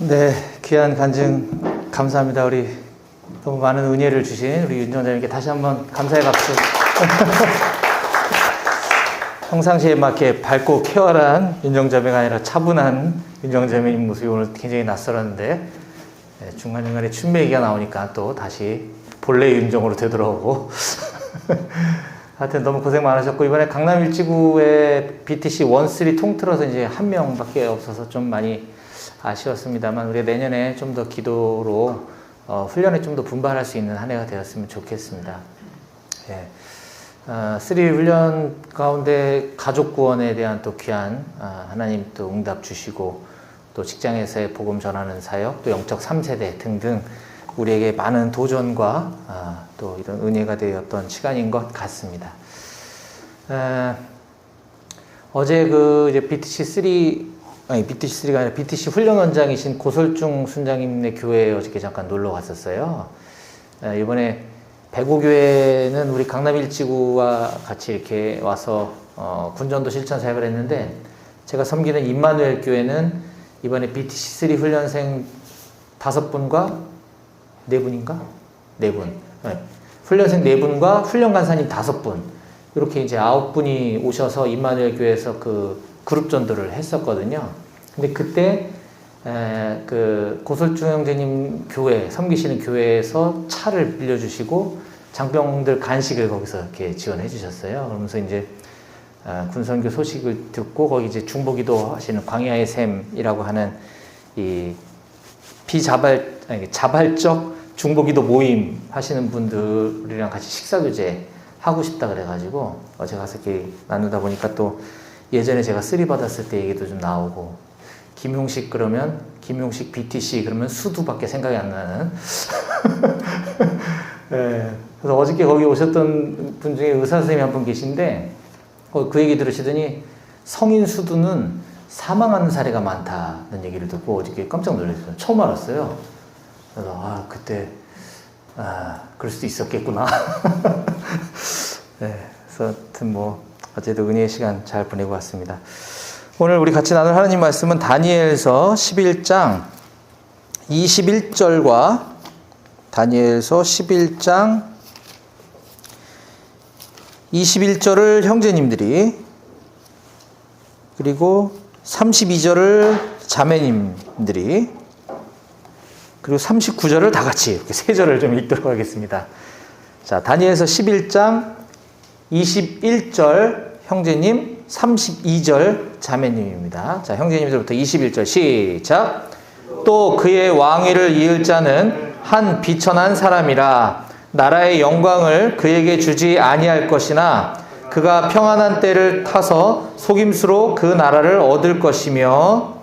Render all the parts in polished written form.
네, 귀한 간증 감사합니다. 우리 너무 많은 은혜를 주신 우리 윤정자님께 다시 한번 감사의 박수. 평상시에 막 이렇게 밝고 쾌활한 윤정자매가 아니라 차분한 윤정자매님 모습이 오늘 굉장히 낯설었는데, 중간중간에 춤 얘기가 나오니까 또 다시 본래 윤정으로 되돌아오고 하여튼 너무 고생 많으셨고, 이번에 강남 일지구에 BTC 1-3 통틀어서 이제 한 명밖에 없어서 좀 많이 아쉬웠습니다만, 우리 내년에 좀 더 기도로 훈련에 좀 더 분발할 수 있는 한 해가 되었으면 좋겠습니다. 예. 3 훈련 가운데 가족 구원에 대한 또 귀한 하나님 또 응답 주시고, 또 직장에서의 복음 전하는 사역, 또 영적 3세대 등등 우리에게 많은 도전과 또 이런 은혜가 되었던 시간인 것 같습니다. 어제 그 이제 BTC3가 아니라 BTC 훈련원장이신 고설중 순장님네 교회에 어저께 잠깐 놀러 갔었어요. 이번에 백오교회는 우리 강남 일지구와 같이 이렇게 와서 군전도 실천 사역을 했는데, 제가 섬기는 임마누엘 교회는 이번에 BTC3 훈련생 5분과 4분인가? 4분. 네. 훈련생 4분과 훈련 간사님 5분. 이렇게 이제 9분이 오셔서 임마누엘 교회에서 그 그룹 전도를 했었거든요. 근데 그때 그 고설중 형제님 교회, 섬기시는 교회에서 차를 빌려주시고 장병들 간식을 거기서 이렇게 지원해 주셨어요. 그러면서 이제 군선교 소식을 듣고, 거기 이제 중보기도 하시는 광야의 샘이라고 하는 이 자발적 중보기도 모임 하시는 분들이랑 같이 식사교제 하고 싶다 그래가지고 어제 가서 이렇게 나누다 보니까 또 예전에 제가 쓰리 받았을 때 얘기도 좀 나오고, 김용식 그러면 김용식 BTC 그러면 수두밖에 생각이 안 나는. 네, 그래서 어저께 거기 오셨던 분 중에 의사 선생님이 한 분 계신데, 그 얘기 들으시더니 성인 수두는 사망하는 사례가 많다는 얘기를 듣고 어저께 깜짝 놀랐어요. 처음 알았어요. 그래서 그때 그럴 수도 있었겠구나. 네, 그래서 하여튼 뭐 어제도 은혜의 시간 잘 보내고 왔습니다. 오늘 우리 같이 나눌 하나님 말씀은 다니엘서 11장 21절과 다니엘서 11장 21절을 형제님들이, 그리고 32절을 자매님들이, 그리고 39절을 다 같이 이렇게 3절을 좀 읽도록 하겠습니다. 자, 다니엘서 11장 21절 형제님, 32절 자매님입니다. 자, 형제님들부터 21절 시작. 또 그의 왕위를 이을 자는 한 비천한 사람이라. 나라의 영광을 그에게 주지 아니할 것이나 그가 평안한 때를 타서 속임수로 그 나라를 얻을 것이며,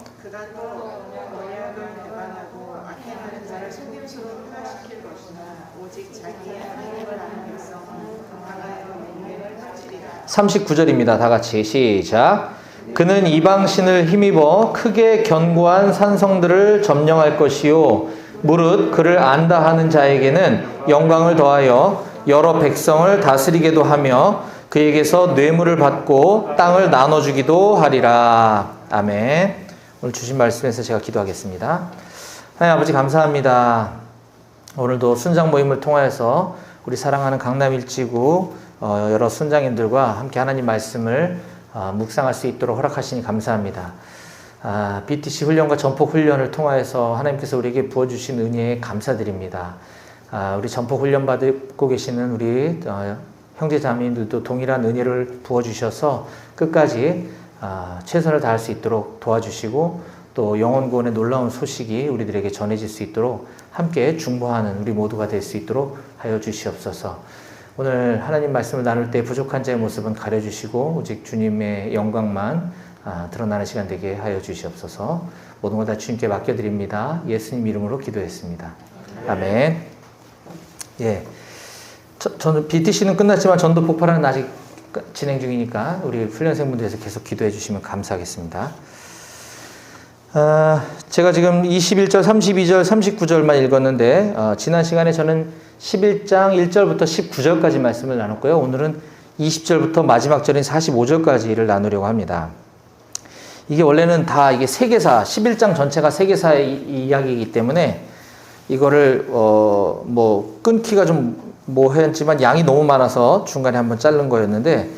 39절입니다. 다 같이 시작. 그는 이방신을 힘입어 크게 견고한 산성들을 점령할 것이요, 무릇 그를 안다 하는 자에게는 영광을 더하여 여러 백성을 다스리게도 하며 그에게서 뇌물을 받고 땅을 나눠주기도 하리라. 아멘. 오늘 주신 말씀에서 제가 기도하겠습니다. 하나님 아버지 감사합니다. 오늘도 순장 모임을 통하여서 우리 사랑하는 강남 일지구 여러 순장님들과 함께 하나님 말씀을 묵상할 수 있도록 허락하시니 감사합니다. BTC 훈련과 전폭 훈련을 통하여서 하나님께서 우리에게 부어주신 은혜에 감사드립니다. 우리 전폭 훈련 받고 계시는 우리 형제 자매님들도 동일한 은혜를 부어주셔서 끝까지 최선을 다할 수 있도록 도와주시고, 또 영혼 구원의 놀라운 소식이 우리들에게 전해질 수 있도록 함께 중보하는 우리 모두가 될 수 있도록 하여 주시옵소서. 오늘 하나님 말씀을 나눌 때 부족한 자의 모습은 가려주시고 오직 주님의 영광만 드러나는 시간 되게 하여 주시옵소서. 모든 것 다 주님께 맡겨드립니다. 예수님 이름으로 기도했습니다. 아멘. 예. 저는 BTC는 끝났지만 전도 폭발은 아직 진행 중이니까 우리 훈련생분들에서 계속 기도해 주시면 감사하겠습니다. 제가 지금 21절, 32절, 39절만 읽었는데 지난 시간에 저는 11장 1절부터 19절까지 말씀을 나눴고요. 오늘은 20절부터 마지막 절인 45절까지를 나누려고 합니다. 이게 원래는 다 이게 세계사, 11장 전체가 세계사의 이야기이기 때문에 이거를 뭐 끊기가 좀 했지만 양이 너무 많아서 중간에 한번 자른 거였는데,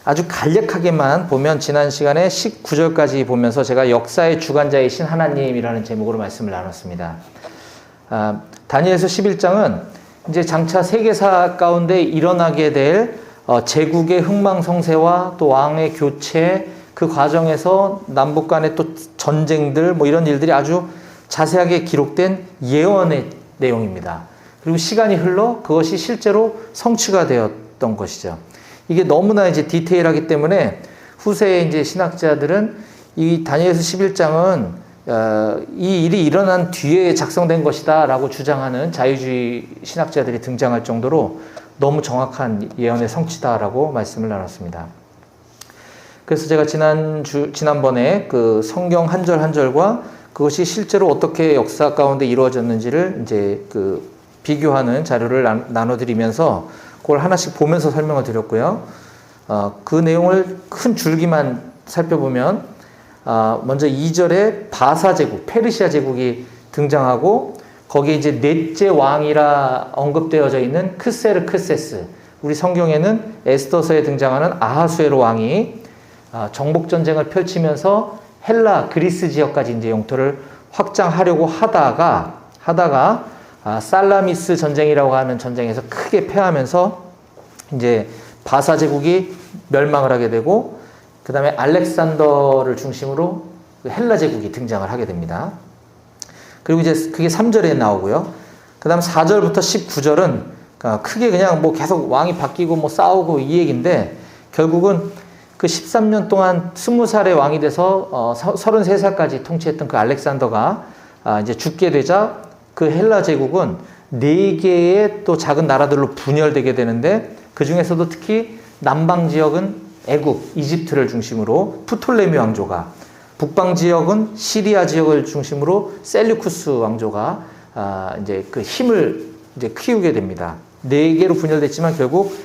아주 간략하게만 보면 지난 시간에 19절까지 보면서 제가 역사의 주관자이신 하나님이라는 제목으로 말씀을 나눴습니다. 다니엘서 11장은 이제 장차 세계사 가운데 일어나게 될 제국의 흥망성쇠와 또 왕의 교체, 그 과정에서 남북 간의 또 전쟁들 뭐 이런 일들이 아주 자세하게 기록된 예언의 내용입니다. 그리고 시간이 흘러 그것이 실제로 성취가 되었던 것이죠. 이게 너무나 이제 디테일하기 때문에 후세의 이제 신학자들은 이 다니엘서 11장은 이 일이 일어난 뒤에 작성된 것이다라고 주장하는 자유주의 신학자들이 등장할 정도로 너무 정확한 예언의 성취다라고 말씀을 나눴습니다. 그래서 제가 지난번에 그 성경 한 절 한 절과 그것이 실제로 어떻게 역사 가운데 이루어졌는지를 이제 그 비교하는 자료를 나눠드리면서 그걸 하나씩 보면서 설명을 드렸고요. 그 내용을 큰 줄기만 살펴보면 먼저 2절에 바사 제국, 페르시아 제국이 등장하고 거기에 이제 넷째 왕이라 언급되어져 있는 크세르크세스, 우리 성경에는 에스더서에 등장하는 아하수에로 왕이 정복 전쟁을 펼치면서 헬라, 그리스 지역까지 이제 영토를 확장하려고 하다가 살라미스 전쟁이라고 하는 전쟁에서 크게 패하면서 이제 바사 제국이 멸망을 하게 되고, 그 다음에 알렉산더를 중심으로 헬라 제국이 등장을 하게 됩니다. 그리고 이제 그게 3절에 나오고요. 그 다음 4절부터 19절은 크게 그냥 뭐 계속 왕이 바뀌고 뭐 싸우고 이 얘기인데, 결국은 그 13년 동안 20살의 왕이 돼서 33살까지 통치했던 그 알렉산더가 이제 죽게 되자 그 헬라 제국은 4개의 또 작은 나라들로 분열되게 되는데, 그 중에서도 특히 남방 지역은 애굽, 이집트를 중심으로 프톨레미 왕조가, 북방 지역은 시리아 지역을 중심으로 셀류쿠스 왕조가 이제 그 힘을 이제 키우게 됩니다. 4개로 분열됐지만 결국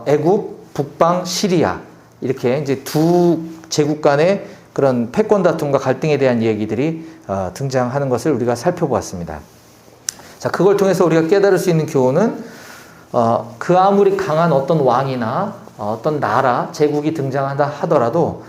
애굽, 북방, 시리아, 이렇게 이제 두 제국 간의 그런 패권 다툼과 갈등에 대한 얘기들이 등장하는 것을 우리가 살펴보았습니다. 자, 그걸 통해서 우리가 깨달을 수 있는 교훈은 그 아무리 강한 어떤 왕이나 어떤 나라, 제국이 등장한다 하더라도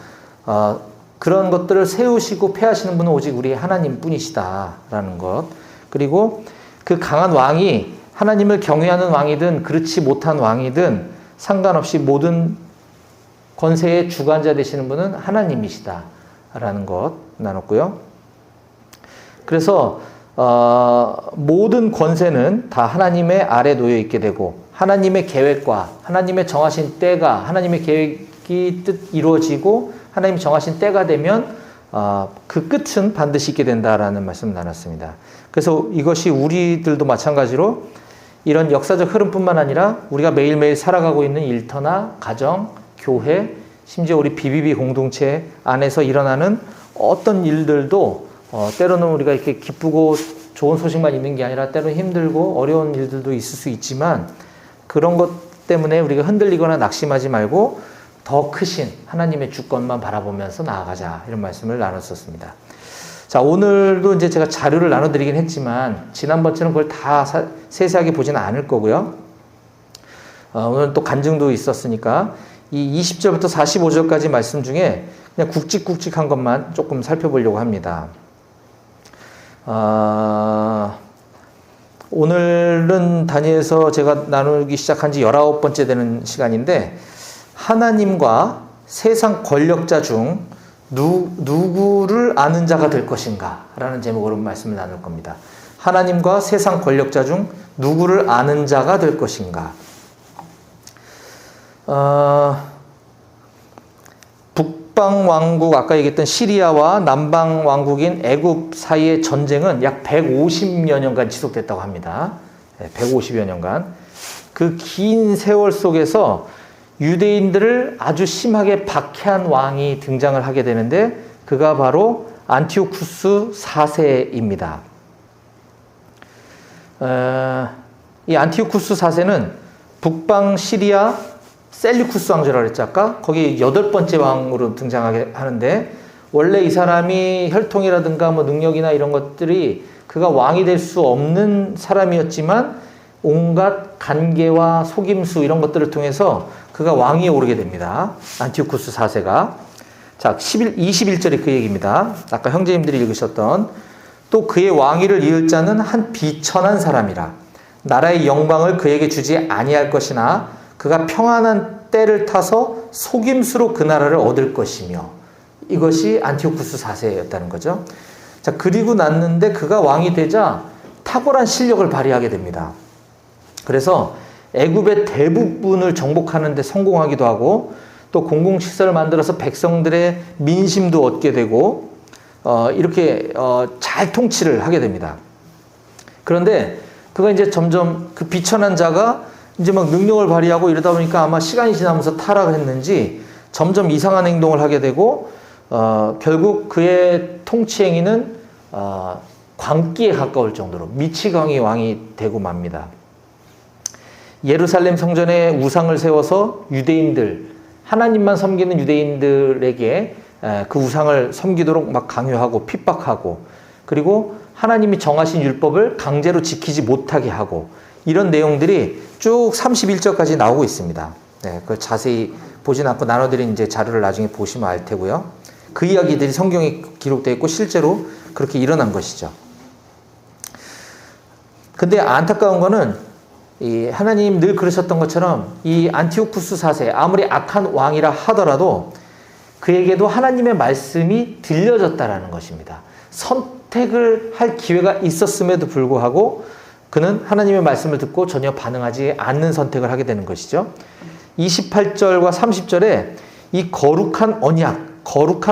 그런 것들을 세우시고 폐하시는 분은 오직 우리 하나님 뿐이시다라는 것. 그리고 그 강한 왕이 하나님을 경외하는 왕이든 그렇지 못한 왕이든 상관없이 모든 권세의 주관자 되시는 분은 하나님이시다라는 것 나눴고요. 그래서 모든 권세는 다 하나님의 아래 놓여 있게 되고, 하나님의 계획과 하나님의 정하신 때가, 하나님의 계획이 뜻 이루어지고 하나님이 정하신 때가 되면 그 끝은 반드시 있게 된다라는 말씀을 나눴습니다. 그래서 이것이 우리들도 마찬가지로 이런 역사적 흐름뿐만 아니라 우리가 매일매일 살아가고 있는 일터나 가정, 교회, 심지어 우리 BBB 공동체 안에서 일어나는 어떤 일들도 때로는 우리가 이렇게 기쁘고 좋은 소식만 있는 게 아니라 때로는 힘들고 어려운 일들도 있을 수 있지만, 그런 것 때문에 우리가 흔들리거나 낙심하지 말고 더 크신 하나님의 주권만 바라보면서 나아가자, 이런 말씀을 나눴었습니다. 자, 오늘도 이제 제가 자료를 나눠드리긴 했지만 지난번처럼 그걸 다 세세하게 보지는 않을 거고요. 오늘 또 간증도 있었으니까 이 20절부터 45절까지 말씀 중에 그냥 굵직굵직한 것만 조금 살펴보려고 합니다. 오늘은 다니엘서 제가 나누기 시작한 지 19번째 되는 시간인데, 하나님과 세상 권력자 중 누구를 아는 자가 될 것인가 라는 제목으로 말씀을 나눌 겁니다. 하나님과 세상 권력자 중 누구를 아는 자가 될 것인가. 북방 왕국, 아까 얘기했던 시리아와 남방 왕국인 애굽 사이의 전쟁은 약 150여 년간 지속됐다고 합니다. 150여 년간. 그 긴 세월 속에서 유대인들을 아주 심하게 박해한 왕이 등장을 하게 되는데, 그가 바로 안티오쿠스 4세입니다. 이 안티오쿠스 4세는 북방 시리아, 셀류쿠스 왕조라고 그랬죠 아까? 거기 8번째 왕으로 등장하게 하는데, 원래 이 사람이 혈통이라든가 뭐 능력이나 이런 것들이 그가 왕이 될 수 없는 사람이었지만 온갖 간계와 속임수 이런 것들을 통해서 그가 왕위에 오르게 됩니다. 안티오쿠스 4세가. 자, 21절에 그 얘기입니다. 아까 형제님들이 읽으셨던, 또 그의 왕위를 이을 자는 한 비천한 사람이라. 나라의 영광을 그에게 주지 아니할 것이나 그가 평안한 때를 타서 속임수로 그 나라를 얻을 것이며, 이것이 안티오쿠스 4세였다는 거죠. 자, 그리고 났는데 그가 왕이 되자 탁월한 실력을 발휘하게 됩니다. 그래서 애굽의 대부분을 정복하는 데 성공하기도 하고, 또 공공시설을 만들어서 백성들의 민심도 얻게 되고, 이렇게 잘 통치를 하게 됩니다. 그런데 그가 이제 점점 그 비천한 자가 이제 막 능력을 발휘하고 이러다 보니까 아마 시간이 지나면서 타락을 했는지 점점 이상한 행동을 하게 되고, 결국 그의 통치 행위는 광기에 가까울 정도로 미치광이 왕이 되고 맙니다. 예루살렘 성전에 우상을 세워서 유대인들, 하나님만 섬기는 유대인들에게 그 우상을 섬기도록 막 강요하고 핍박하고, 그리고 하나님이 정하신 율법을 강제로 지키지 못하게 하고, 이런 내용들이 쭉 31절까지 나오고 있습니다. 네, 그걸 자세히 보진 않고 나눠드린 이제 자료를 나중에 보시면 알 테고요. 그 이야기들이 성경에 기록되어 있고 실제로 그렇게 일어난 것이죠. 근데 안타까운 거는, 이 하나님 늘 그러셨던 것처럼 이 안티오쿠스 4세, 아무리 악한 왕이라 하더라도 그에게도 하나님의 말씀이 들려졌다라는 것입니다. 선택을 할 기회가 있었음에도 불구하고 그는 하나님의 말씀을 듣고 전혀 반응하지 않는 선택을 하게 되는 것이죠. 28절과 30절에 이 거룩한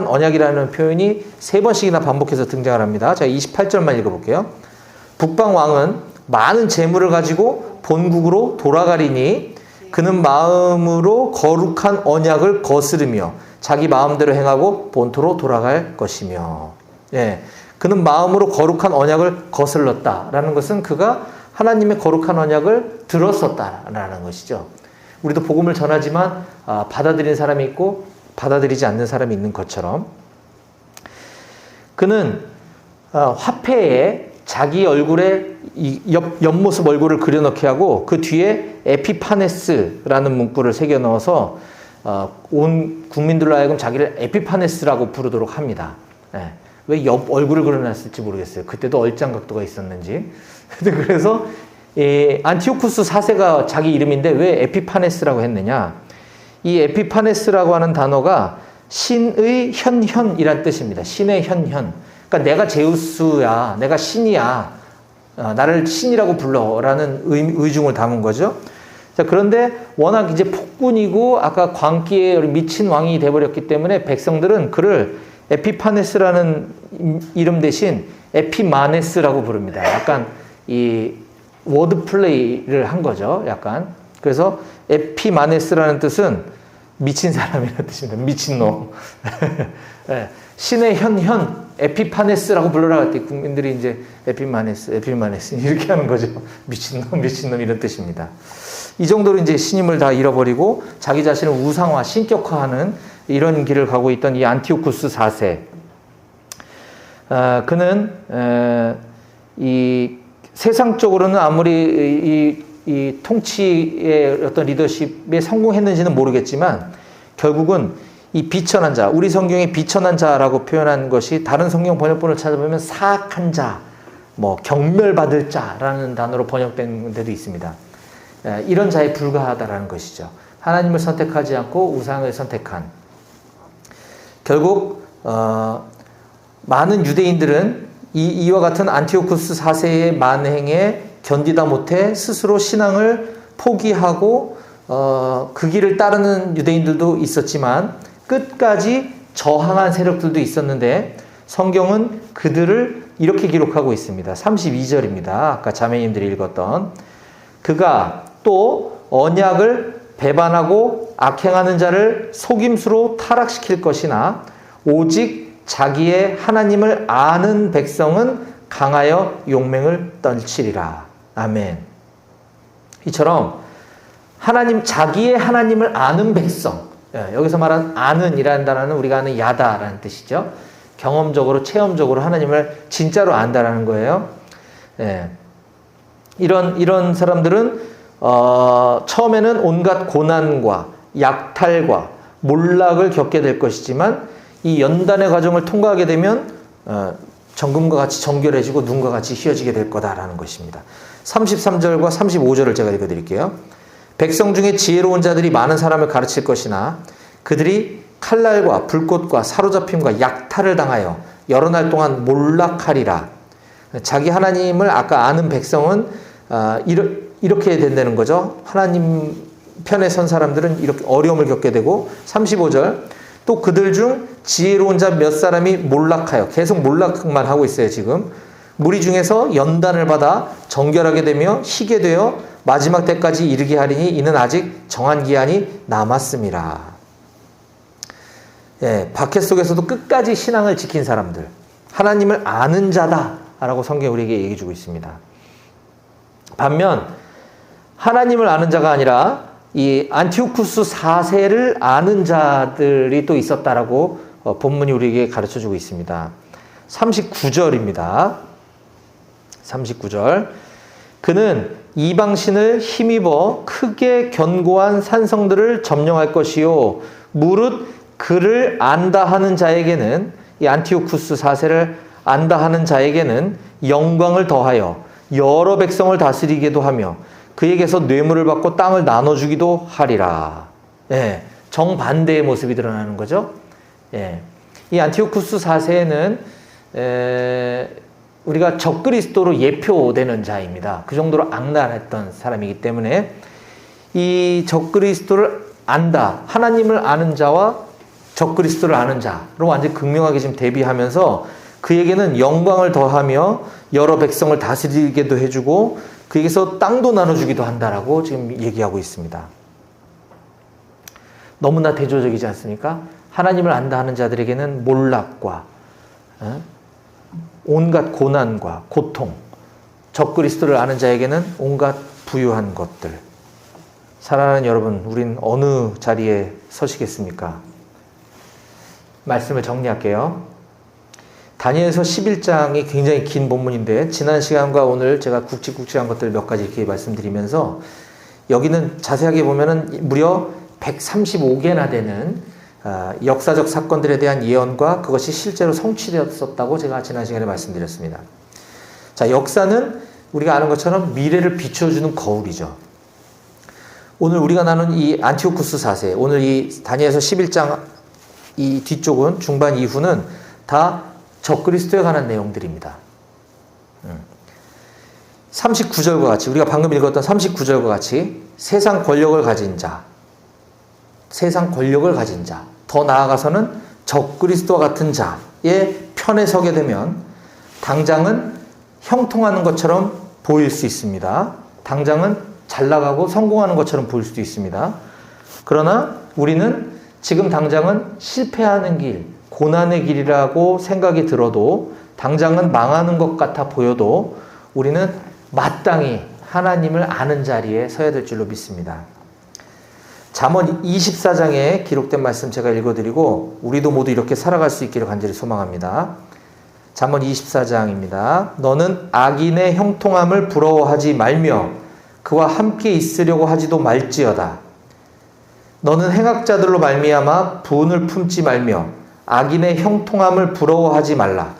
언약이라는 표현이 3번씩이나 반복해서 등장을 합니다. 자, 28절만 읽어볼게요. 북방 왕은 많은 재물을 가지고 본국으로 돌아가리니 그는 마음으로 거룩한 언약을 거스르며 자기 마음대로 행하고 본토로 돌아갈 것이며. 예, 그는 마음으로 거룩한 언약을 거슬렀다라는 것은 그가 하나님의 거룩한 언약을 들었었다라는 것이죠. 우리도 복음을 전하지만 받아들이는 사람이 있고 받아들이지 않는 사람이 있는 것처럼, 그는 화폐에 자기 얼굴에 옆모습 얼굴을 그려넣게 하고 그 뒤에 에피파네스라는 문구를 새겨 넣어서 온 국민들로 하여금 자기를 에피파네스라고 부르도록 합니다. 네. 왜 옆 얼굴을 그려놨을지 모르겠어요. 그때도 얼짱각도가 있었는지. 그래서 안티오쿠스 4세가 자기 이름인데 왜 에피파네스라고 했느냐? 이 에피파네스라고 하는 단어가 신의 현현이란 뜻입니다. 신의 현현. 그러니까 내가 제우스야, 내가 신이야, 나를 신이라고 불러라는 의중을 담은 거죠. 자, 그런데 워낙 이제 폭군이고 아까 광기에 미친 왕이 돼버렸기 때문에 백성들은 그를 에피파네스라는 이름 대신 에피마네스라고 부릅니다. 약간 이 워드 플레이를 한 거죠. 약간. 그래서 에피마네스라는 뜻은 미친 사람이라는 뜻입니다. 미친놈. 네. 신의 현현, 에피파네스라고 불러라 했더니 국민들이 이제 에피마네스 이렇게 하는 거죠. 미친놈 이런 뜻입니다. 이 정도로 이제 신임을 다 잃어버리고 자기 자신을 우상화, 신격화하는 이런 길을 가고 있던 이 안티오쿠스 4세. 그는 이 세상적으로는 아무리 이 통치의 어떤 리더십에 성공했는지는 모르겠지만 결국은 이 비천한 자, 우리 성경에 비천한 자라고 표현한 것이 다른 성경 번역본을 찾아보면 사악한 자, 뭐 경멸받을 자라는 단어로 번역된 데도 있습니다. 이런 자에 불과하다라는 것이죠. 하나님을 선택하지 않고 우상을 선택한. 결국 많은 유대인들은 이와 같은 안티오쿠스 4세의 만행에 견디다 못해 스스로 신앙을 포기하고 그 길을 따르는 유대인들도 있었지만 끝까지 저항한 세력들도 있었는데 성경은 그들을 이렇게 기록하고 있습니다. 32절입니다. 아까 자매님들이 읽었던, 그가 또 언약을 배반하고 악행하는 자를 속임수로 타락시킬 것이나 오직 자기의 하나님을 아는 백성은 강하여 용맹을 떨치리라. 아멘. 이처럼 하나님, 자기의 하나님을 아는 백성. 여기서 말하는 아는이라는 단어는 우리가 아는 야다라는 뜻이죠. 경험적으로, 체험적으로 하나님을 진짜로 안다라는 거예요. 이런 사람들은 처음에는 온갖 고난과 약탈과 몰락을 겪게 될 것이지만 이 연단의 과정을 통과하게 되면 정금과 같이 정결해지고 눈과 같이 휘어지게 될 거다라는 것입니다. 33절과 35절을 제가 읽어드릴게요. 백성 중에 지혜로운 자들이 많은 사람을 가르칠 것이나 그들이 칼날과 불꽃과 사로잡힘과 약탈을 당하여 여러 날 동안 몰락하리라. 자기 하나님을 아까 아는 백성은 이렇게 된다는 거죠. 하나님 편에 선 사람들은 이렇게 어려움을 겪게 되고, 35절 또 그들 중 지혜로운 자 몇 사람이 몰락하여, 계속 몰락만 하고 있어요. 지금 무리 중에서 연단을 받아 정결하게 되며 희게 되어 마지막 때까지 이르게 하리니 이는 아직 정한 기한이 남았음이라. 박해 속에서도 끝까지 신앙을 지킨 사람들, 하나님을 아는 자다라고 성경이 우리에게 얘기해 주고 있습니다. 반면 하나님을 아는 자가 아니라 이 안티오쿠스 4세를 아는 자들이 또 있었다라고 본문이 우리에게 가르쳐 주고 있습니다. 39절입니다. 39절. 그는 이방신을 힘입어 크게 견고한 산성들을 점령할 것이요 무릇 그를 안다 하는 자에게는, 이 안티오쿠스 4세를 안다 하는 자에게는 영광을 더하여 여러 백성을 다스리기도 하며 그에게서 뇌물을 받고 땅을 나눠주기도 하리라. 정반대의 모습이 드러나는 거죠. 이 안티오쿠스 4세는 우리가 적그리스도로 예표되는 자입니다. 그 정도로 악랄했던 사람이기 때문에 이 적그리스도를 안다, 하나님을 아는 자와 적그리스도를 아는 자로 완전히 극명하게 지금 대비하면서 그에게는 영광을 더하며 여러 백성을 다스리게도 해주고 그에게서 땅도 나눠주기도 한다라고 지금 얘기하고 있습니다. 너무나 대조적이지 않습니까? 하나님을 안다 하는 자들에게는 몰락과 온갖 고난과 고통, 적그리스도를 아는 자에게는 온갖 부유한 것들. 사랑하는 여러분, 우린 어느 자리에 서시겠습니까? 말씀을 정리할게요. 다니엘서 11장이 굉장히 긴 본문인데 지난 시간과 오늘 제가 굵직굵직한 것들 몇 가지 이렇게 말씀드리면서 여기는 자세하게 보면은 무려 135개나 되는 역사적 사건들에 대한 예언과 그것이 실제로 성취되었었다고 제가 지난 시간에 말씀드렸습니다. 자, 역사는 우리가 아는 것처럼 미래를 비춰주는 거울이죠. 오늘 우리가 나눈 이 안티오쿠스 4세, 오늘 이 다니엘서 11장 이 뒤쪽은, 중반 이후는 다 적그리스도에 관한 내용들입니다. 39절과 같이, 우리가 방금 읽었던 39절과 같이 세상 권력을 가진 자, 더 나아가서는 적그리스도와 같은 자의 편에 서게 되면 당장은 형통하는 것처럼 보일 수 있습니다. 당장은 잘 나가고 성공하는 것처럼 보일 수도 있습니다. 그러나 우리는 지금 당장은 실패하는 길, 고난의 길이라고 생각이 들어도, 당장은 망하는 것 같아 보여도 우리는 마땅히 하나님을 아는 자리에 서야 될 줄로 믿습니다. 잠언 24장에 기록된 말씀 제가 읽어드리고 우리도 모두 이렇게 살아갈 수 있기를 간절히 소망합니다. 잠언 24장입니다. 너는 악인의 형통함을 부러워하지 말며 그와 함께 있으려고 하지도 말지어다. 너는 행악자들로 말미암아 분을 품지 말며 악인의 형통함을 부러워하지 말라.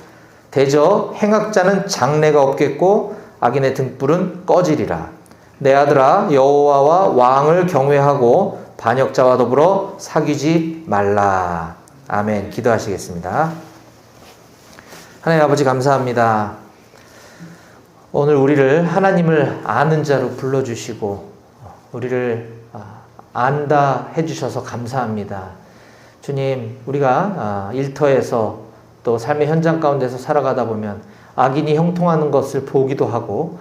대저 행악자는 장래가 없겠고 악인의 등불은 꺼지리라. 내 아들아, 여호와와 왕을 경외하고 반역자와 더불어 사귀지 말라. 아멘. 기도하시겠습니다. 하나님 아버지, 감사합니다. 오늘 우리를 하나님을 아는 자로 불러주시고 우리를 안다 해주셔서 감사합니다. 주님, 우리가 일터에서 또 삶의 현장 가운데서 살아가다 보면 악인이 형통하는 것을 보기도 하고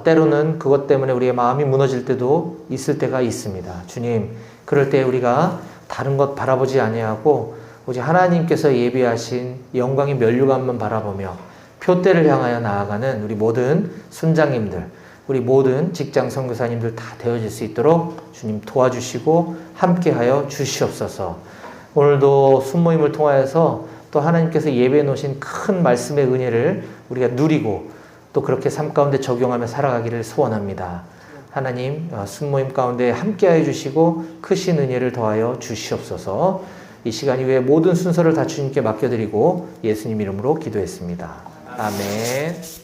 때로는 그것 때문에 우리의 마음이 무너질 때도 있을 때가 있습니다. 주님, 그럴 때 우리가 다른 것 바라보지 아니하고 오직 하나님께서 예비하신 영광의 면류관만 바라보며 표대를 향하여 나아가는 우리 모든 순장님들, 우리 모든 직장 선교사님들 다 되어질 수 있도록 주님 도와주시고 함께하여 주시옵소서. 오늘도 순모임을 통하여서 또 하나님께서 예배해 놓으신 큰 말씀의 은혜를 우리가 누리고 또 그렇게 삶 가운데 적용하며 살아가기를 소원합니다. 하나님 순모임 가운데 함께하여 주시고 크신 은혜를 더하여 주시옵소서. 이 시간 이후에 모든 순서를 다 주님께 맡겨드리고 예수님 이름으로 기도했습니다. 아멘.